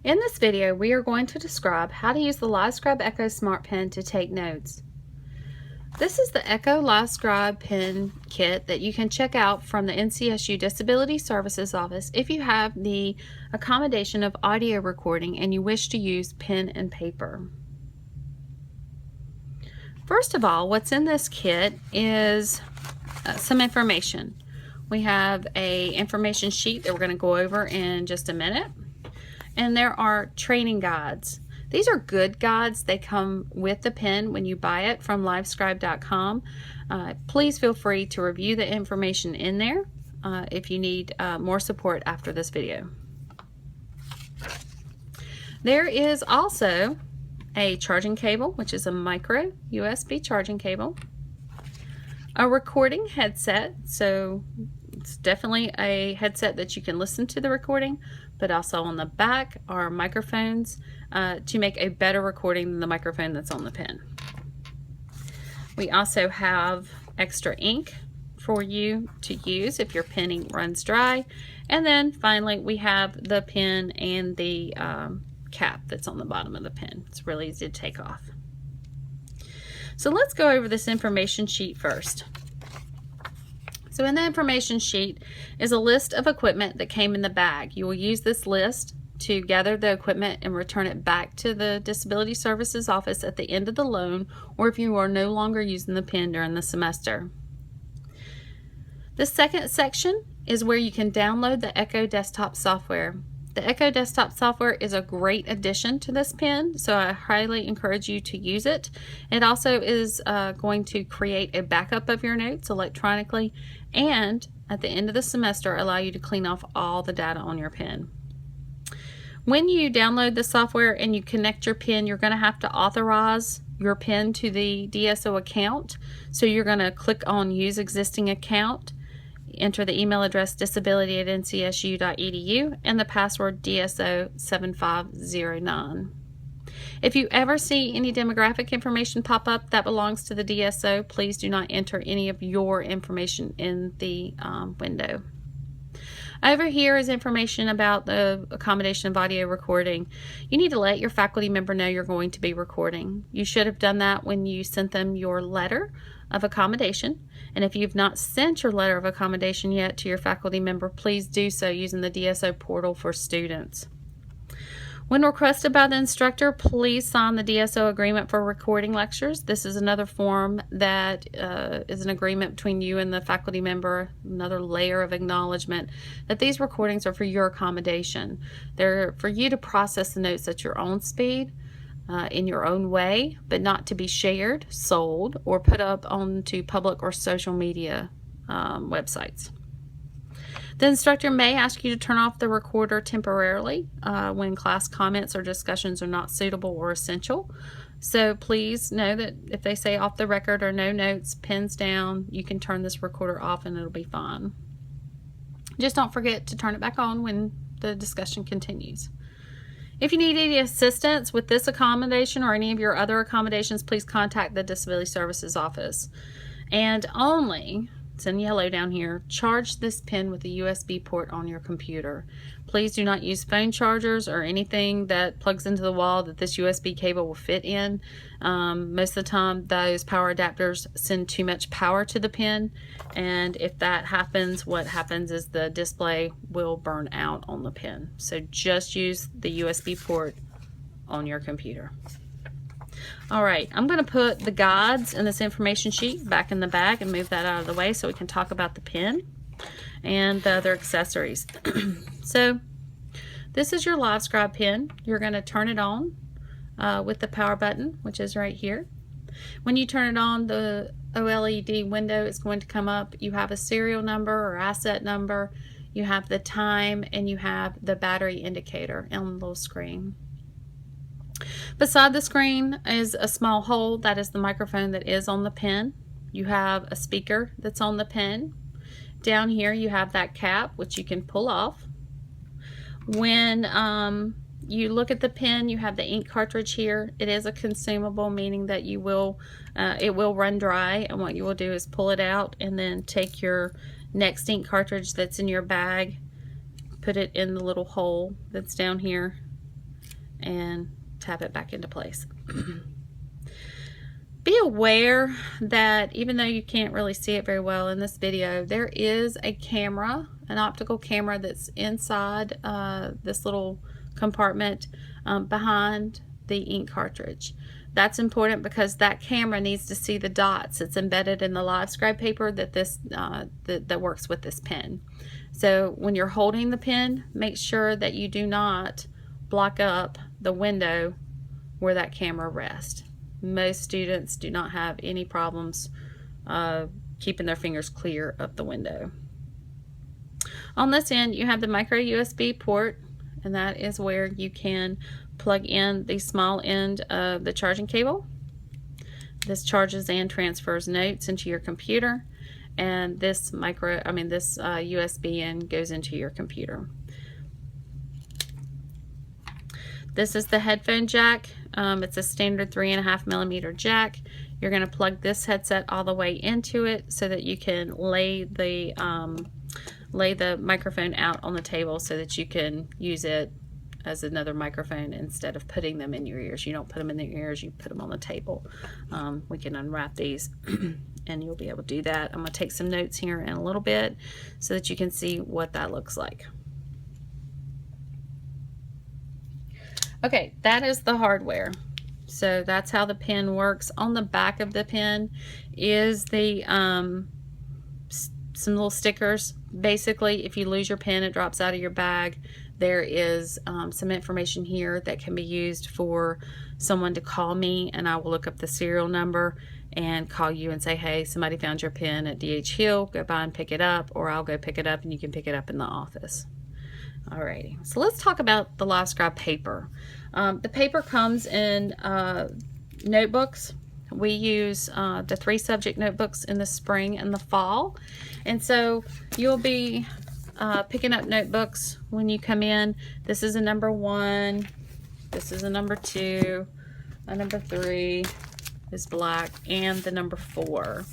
In this video, we are going to describe how to use the Livescribe Echo Smartpen to take notes. This is the Echo Livescribe pen kit that you can check out from the NCSU Disability Services Office if you have the accommodation of audio recording and you wish to use pen and paper. First of all, what's in this kit is some information. We have an information sheet that we're going to go over in just a minute. And there are training guides. These are good guides. They come with the pen when you buy it from livescribe.com. Please feel free to review the information in there if you need more support after this video. There is also a charging cable, which is a micro USB charging cable, a recording headset, so it's definitely a headset that you can listen to the recording, but also on the back are microphones to make a better recording than the microphone that's on the pen. We also have extra ink for you to use if your pen ink runs dry. And then finally we have the pen and the cap that's on the bottom of the pen. It's really easy to take off. So let's go over this information sheet first. So in the information sheet is a list of equipment that came in the bag. You will use this list to gather the equipment and return it back to the Disability Services Office at the end of the loan, or if you are no longer using the pen during the semester. The second section is where you can download the Echo desktop software. The Echo desktop software is a great addition to this pen, so I highly encourage you to use it. It also is going to create a backup of your notes electronically, and at the end of the semester allow you to clean off all the data on your pen. When you download the software and you connect your pen, you're going to have to authorize your pen to the DSO account. So you're going to click on Use Existing Account, enter the email address disability@ncsu.edu and the password DSO7509. If you ever see any demographic information pop up that belongs to the DSO, please do not enter any of your information in the window. Over here is information about the accommodation of audio recording. You need to let your faculty member know you're going to be recording. You should have done that when you sent them your letter of accommodation. And if you've not sent your letter of accommodation yet to your faculty member, please do so using the DSO portal for students. When requested by the instructor, please sign the DSO agreement for recording lectures. This is another form that is an agreement between you and the faculty member, another layer of acknowledgement that these recordings are for your accommodation. They're for you to process the notes at your own speed, in your own way, but not to be shared, sold, or put up onto public or social media websites. The instructor may ask you to turn off the recorder temporarily when class comments or discussions are not suitable or essential. So please know that if they say off the record or no notes, pens down, you can turn this recorder off and it'll be fine. Just don't forget to turn it back on when the discussion continues. If you need any assistance with this accommodation or any of your other accommodations, please contact the Disability Services Office. And only, it's in yellow down here, charge this pen with a USB port on your computer. Please do not use phone chargers or anything that plugs into the wall that this USB cable will fit in. Most of the time those power adapters send too much power to the pen, and if that happens, what happens is the display will burn out on the pen. So just use the USB port on your computer. Alright, I'm going to put the guides in this information sheet back in the bag and move that out of the way so we can talk about the pen and the other accessories. So this is your Livescribe pen. You're going to turn it on with the power button, which is right here. When you turn it on, the OLED window is going to come up. You have a serial number or asset number, you have the time, and you have the battery indicator on the little screen. Beside the screen is a small hole. That is the microphone that is on the pen. You have a speaker that's on the pen. Down here you have that cap, which you can pull off. When you look at the pen, you have the ink cartridge here. It is a consumable, meaning that you will it will run dry, and what you will do is pull it out and then take your next ink cartridge that's in your bag, put it in the little hole that's down here, and tap it back into place. Be aware that even though you can't really see it very well in this video, there is a camera, an optical camera that's inside this little compartment behind the ink cartridge. That's important because that camera needs to see the dots. It's embedded in the Livescribe paper that that works with this pen. So when you're holding the pen, make sure that you do not block up the window where that camera rests. Most students do not have any problems keeping their fingers clear of the window. On this end, you have the micro USB port, and that is where you can plug in the small end of the charging cable. This charges and transfers notes into your computer, and this USB end goes into your computer. This is the headphone jack. It's a standard 3.5mm jack. You're going to plug this headset all the way into it so that you can lay the microphone out on the table so that you can use it as another microphone instead of putting them in your ears. You don't put them in your ears, you put them on the table. We can unwrap these and you'll be able to do that. I'm going to take some notes here in a little bit so that you can see what that looks like. Okay, that is the hardware. So that's how the pen works. On the back of the pen is the some little stickers. Basically, if you lose your pen, it drops out of your bag. There is some information here that can be used for someone to call me, and I will look up the serial number and call you and say, hey, somebody found your pen at D.H. Hill, go by and pick it up, or I'll go pick it up and you can pick it up in the office. Alrighty, so let's talk about the Livescribe paper. The paper comes in notebooks. We use the 3 subject notebooks in the spring and the fall, and so you'll be picking up notebooks when you come in. This is a number 1, this is a number 2, a number 3 is black, and the number 4.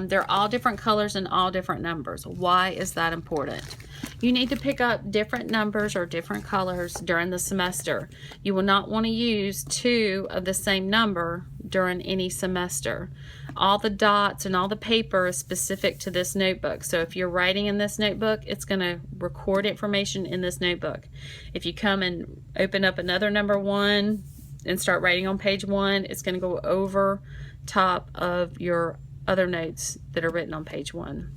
They're all different colors and all different numbers. Why is that important? You need to pick up different numbers or different colors during the semester. You will not want to use 2 of the same number during any semester. All the dots and all the paper is specific to this notebook. So if you're writing in this notebook, it's going to record information in this notebook. If you come and open up another number 1 and start writing on page 1, it's going to go over top of your other notes that are written on page 1.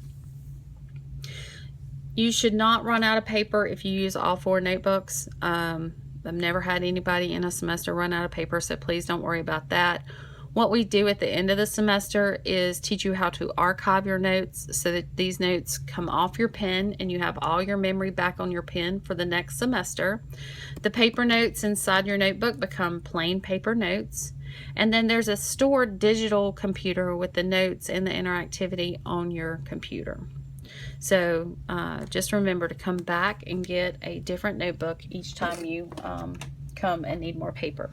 You should not run out of paper if you use all 4 notebooks. I've never had anybody in a semester run out of paper, so please don't worry about that. What we do at the end of the semester is teach you how to archive your notes so that these notes come off your pen and you have all your memory back on your pen for the next semester. The paper notes inside your notebook become plain paper notes. And then there's a stored digital computer with the notes and the interactivity on your computer. So just remember to come back and get a different notebook each time you come and need more paper.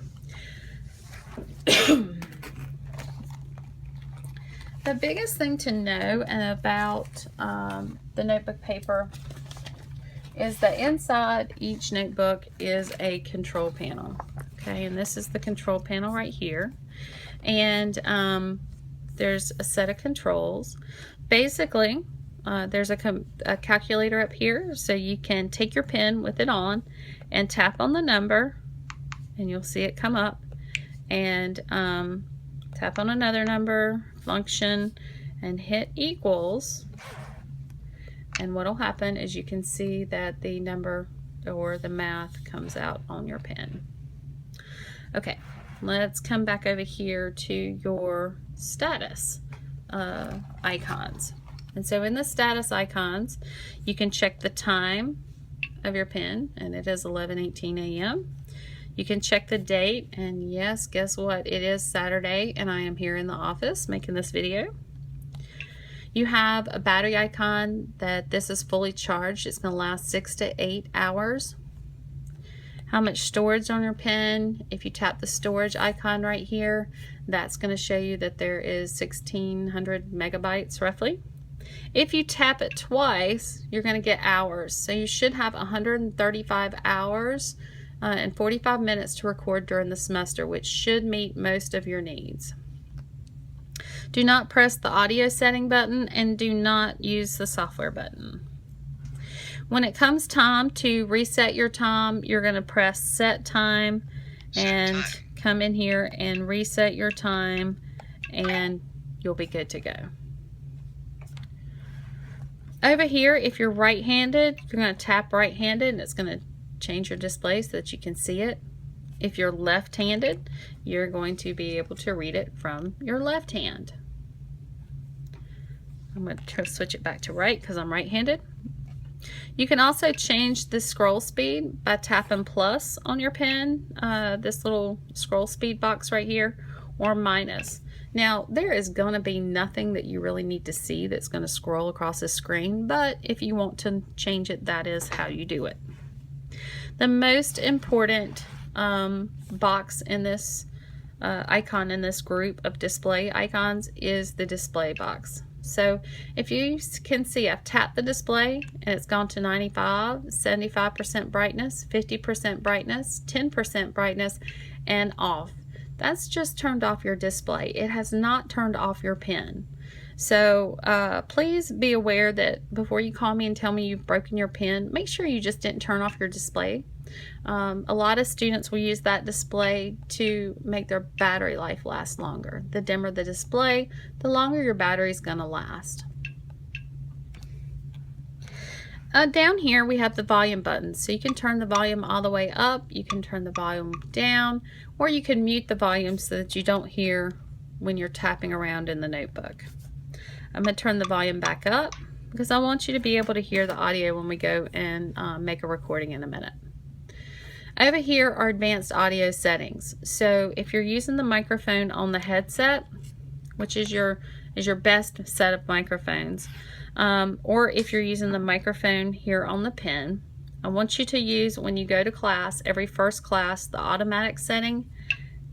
The biggest thing to know about the notebook paper is that inside each notebook is a control panel. Okay, and this is the control panel right here. And there's a set of controls. Basically, there's a calculator up here, so you can take your pen with it on and tap on the number, and you'll see it come up. And tap on another number, function, and hit equals. And what will happen is you can see that the number or the math comes out on your pen. Okay, let's come back over here to your status icons. And so in the status icons, you can check the time of your pen, and it is 11:18 a.m. You can check the date, and yes, guess what? It is Saturday, and I am here in the office making this video. You have a battery icon that this is fully charged. It's going to last 6 to 8 hours. How much storage on your pen? If you tap the storage icon right here, that's going to show you that there is 1,600 megabytes roughly. If you tap it twice, you're going to get hours. So you should have 135 hours and 45 minutes to record during the semester, which should meet most of your needs. Do not press the audio setting button and do not use the software button. When it comes time to reset your time, you're going to press set time and come in here and reset your time, and you'll be good to go. Over here, if you're right-handed, you're going to tap right-handed and it's going to change your display so that you can see it. If you're left-handed, you're going to be able to read it from your left hand. I'm going to switch it back to right because I'm right-handed. You can also change the scroll speed by tapping plus on your pen, this little scroll speed box right here, or minus. Now, there is going to be nothing that you really need to see that's going to scroll across the screen, but if you want to change it, that is how you do it. The most important box in this icon in this group of display icons is the display box. So if you can see, I've tapped the display and it's gone to 95, 75% brightness, 50% brightness, 10% brightness, and off. That's just turned off your display. It has not turned off your pen. So please be aware that before you call me and tell me you've broken your pen, make sure you just didn't turn off your display. A lot of students will use that display to make their battery life last longer. The dimmer the display, the longer your battery is going to last. Down here we have the volume button, so you can turn the volume all the way up, you can turn the volume down, or you can mute the volume so that you don't hear when you're tapping around in the notebook. I'm going to turn the volume back up because I want you to be able to hear the audio when we go and make a recording in a minute. Over here are advanced audio settings. So if you're using the microphone on the headset, which is your best set of microphones, or if you're using the microphone here on the pen, I want you to use, when you go to class, every first class, the automatic setting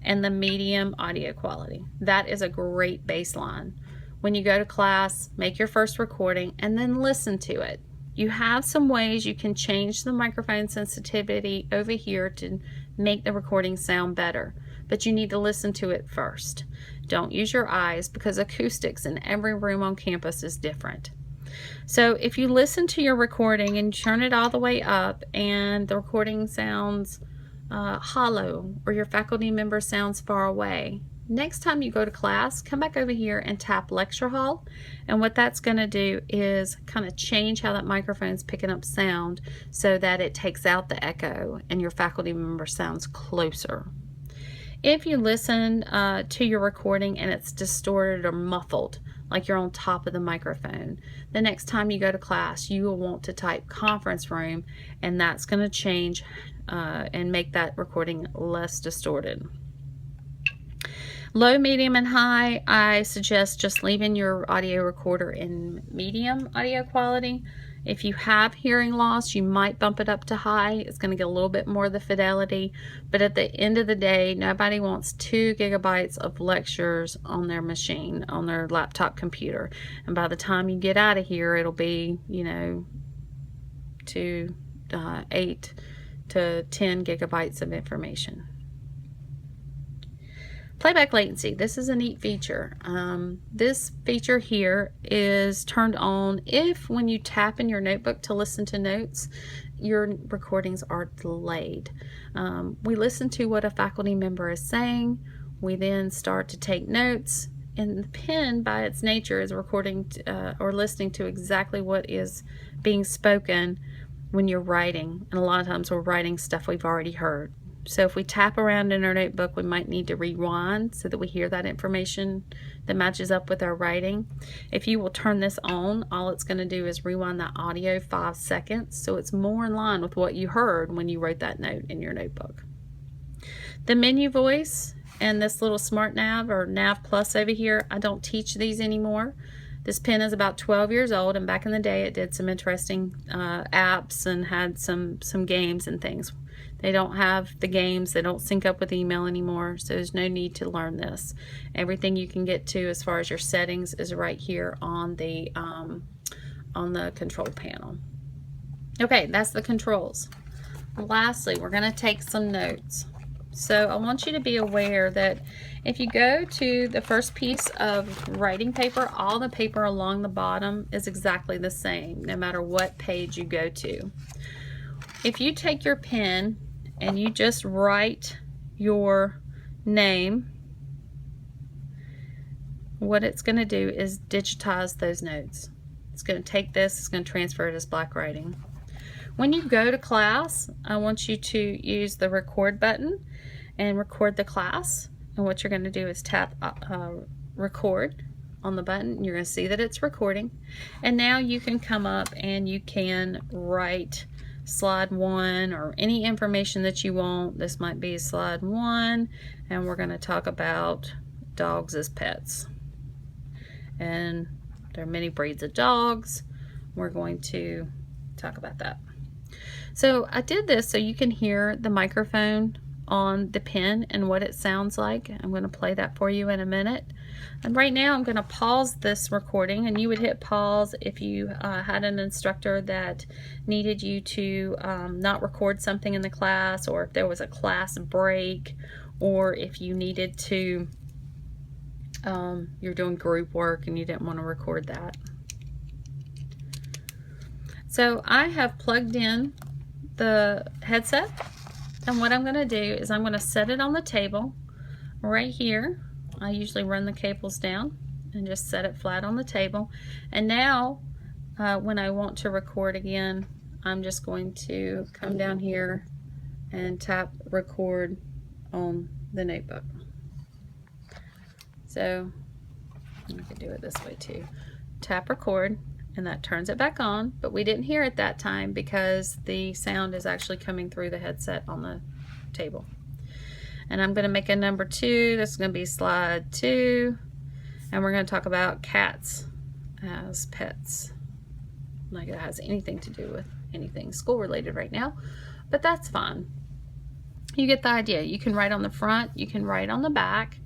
and the medium audio quality. That is a great baseline. When you go to class, make your first recording and then listen to it. You have some ways you can change the microphone sensitivity over here to make the recording sound better, but you need to listen to it first. Don't use your eyes because acoustics in every room on campus is different. So if you listen to your recording and turn it all the way up and the recording sounds hollow or your faculty member sounds far away, next time you go to class, come back over here and tap Lecture Hall, and what that's going to do is kind of change how that microphone's picking up sound so that it takes out the echo and your faculty member sounds closer. If you listen to your recording and it's distorted or muffled, like you're on top of the microphone, the next time you go to class you will want to type conference room, and that's going to change and make that recording less distorted. Low, medium, and high, I suggest just leaving your audio recorder in medium audio quality. If you have hearing loss, you might bump it up to high. It's going to get a little bit more of the fidelity, but at the end of the day, nobody wants 2 gigabytes of lectures on their machine, on their laptop computer. And by the time you get out of here, it'll be, you know, 8 to 10 gigabytes of information. Playback latency. This is a neat feature. This feature here is turned on if when you tap in your notebook to listen to notes, your recordings are delayed. We listen to what a faculty member is saying. We then start to take notes, and the pen by its nature is recording or listening to exactly what is being spoken when you're writing. And a lot of times we're writing stuff we've already heard. So if we tap around in our notebook, we might need to rewind so that we hear that information that matches up with our writing. If you will turn this on, all it's going to do is rewind that audio 5 seconds, so it's more in line with what you heard when you wrote that note in your notebook. The menu voice and this little Smart Nav or Nav Plus over here, I don't teach these anymore. This pen is about 12 years old, and back in the day it did some interesting apps and had some games and things. They don't have the games, they don't sync up with email anymore, so there's no need to learn this. Everything you can get to as far as your settings is right here on the control panel. Okay, that's the controls. lastly, we're going to take some notes. So I want you to be aware that if you go to the first piece of writing paper, all the paper along the bottom is exactly the same, no matter what page you go to. If you take your pen and you just write your name, what it's going to do is digitize those notes. It's going to take this, it's going to transfer it as black writing. When you go to class, I want you to use the record button and record the class. And what you're going to do is tap record on the button. You're going to see that it's recording. And now you can come up and you can write slide 1 or any information that you want. This might be slide 1, and we're going to talk about dogs as pets. And there are many breeds of dogs. We're going to talk about that. So I did this so you can hear the microphone on the pen and what it sounds like. I'm going to play that for you in a minute. And right now I'm going to pause this recording, and you would hit pause if you had an instructor that needed you to not record something in the class, or if there was a class break, or if you needed to, you're doing group work and you didn't want to record that. So I have plugged in the headset, and what I'm going to do is I'm going to set it on the table right here. I usually run the cables down and just set it flat on the table. And now when I want to record again, I'm just going to come down here and tap record on the notebook. So I can do it this way too. Tap record, and that turns it back on, but we didn't hear it that time because the sound is actually coming through the headset on the table. And I'm going to make a number 2. This is going to be slide 2, and we're going to talk about cats as pets. Like it has anything to do with anything school related right now, but that's fine. You get the idea. You can write on the front, you can write on the back,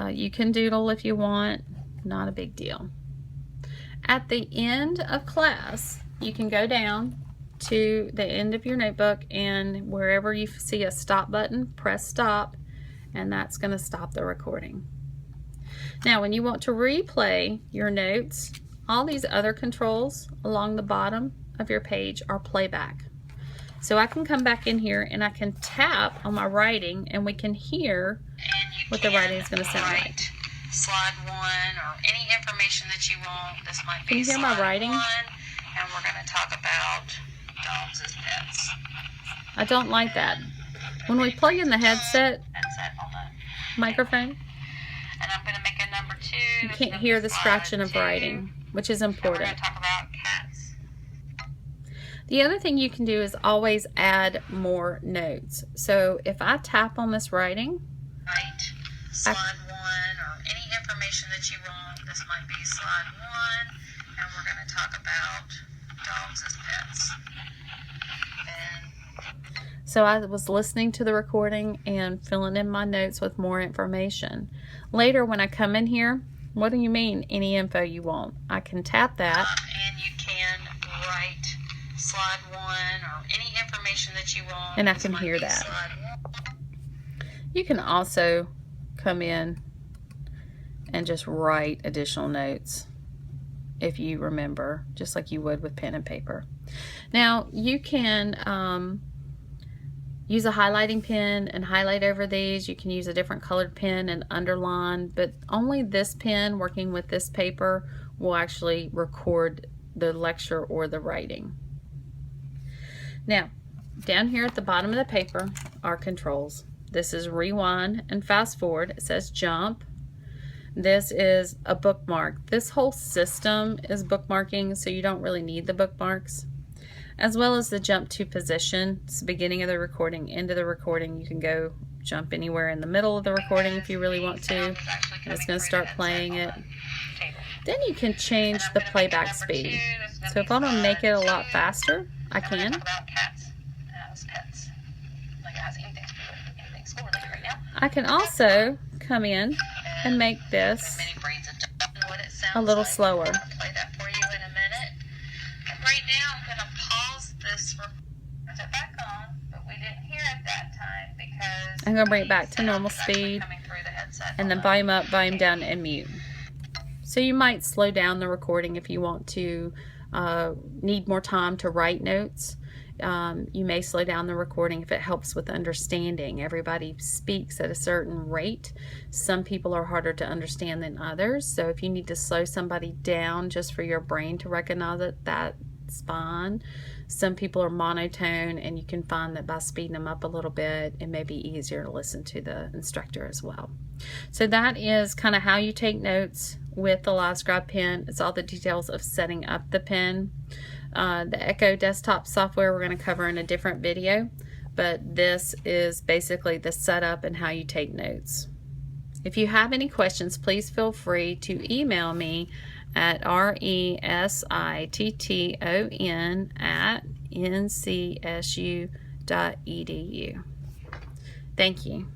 you can doodle if you want, not a big deal. At the end of class, you can go down to the end of your notebook, and wherever you see a stop button, press stop, and that's going to stop the recording. Now when you want to replay your notes, all these other controls along the bottom of your page are playback. So I can come back in here and I can tap on my writing, and we can hear what the writing is going to sound like. Slide 1 or any information that you want. This might be Can you hear my writing? 1, and we're going to talk about dogs as pets. I don't like that. When we plug in the headset on the microphone, and I'm going to make a number 2. you can't hear the scratching of writing, which is And we're important. going to talk about cats. The other thing you can do is always add more notes. So if I tap on this writing, Right. Slide 1 or any information that you want. This might be slide 1, and we're going to talk about dogs as pets. And so I was listening to the recording and filling in my notes with more information. Later when I come in here, what do you mean any info you want? I can tap that. and you can write slide 1 or any information that you want. And I This can might hear be that. slide 1. You can also come in and just write additional notes if you remember, just like you would with pen and paper. Now you can use a highlighting pen and highlight over these. You can use a different colored pen and underline, but only this pen working with this paper will actually record the lecture or the writing. Now down here at the bottom of the paper are controls. This is rewind and fast forward. It says jump. This is a bookmark. This whole system is bookmarking, so you don't really need the bookmarks. As well as the jump to position. It's the beginning of the recording, end of the recording. You can go jump anywhere in the middle of the recording if you really want to. And it's going to start playing it. Then you can change the playback speed. So if I want to make it a lot faster, I can. About cats as pets. Like it has anything to do with anything school related right now. I can also come in and make this Many breeds of dogs and what it sounds a little like. slower. I'll play that for you in a minute. And right now I'm going to pause this. Turn it back on, but I'm going to bring it back to normal speed, and then volume up, volume down, and mute. So you might slow down the recording if you want to need more time to write notes. You may slow down the recording if it helps with understanding. Everybody speaks at a certain rate. Some people are harder to understand than others. So if you need to slow somebody down just for your brain to recognize it, that's fine. Some people are monotone, and you can find that by speeding them up a little bit, it may be easier to listen to the instructor as well. So that is kind of how you take notes with the Livescribe pen. It's all the details of setting up the pen. The Echo desktop software we're going to cover in a different video, but this is basically the setup and how you take notes. If you have any questions, please feel free to email me at resitton@ncsu.edu. Thank you.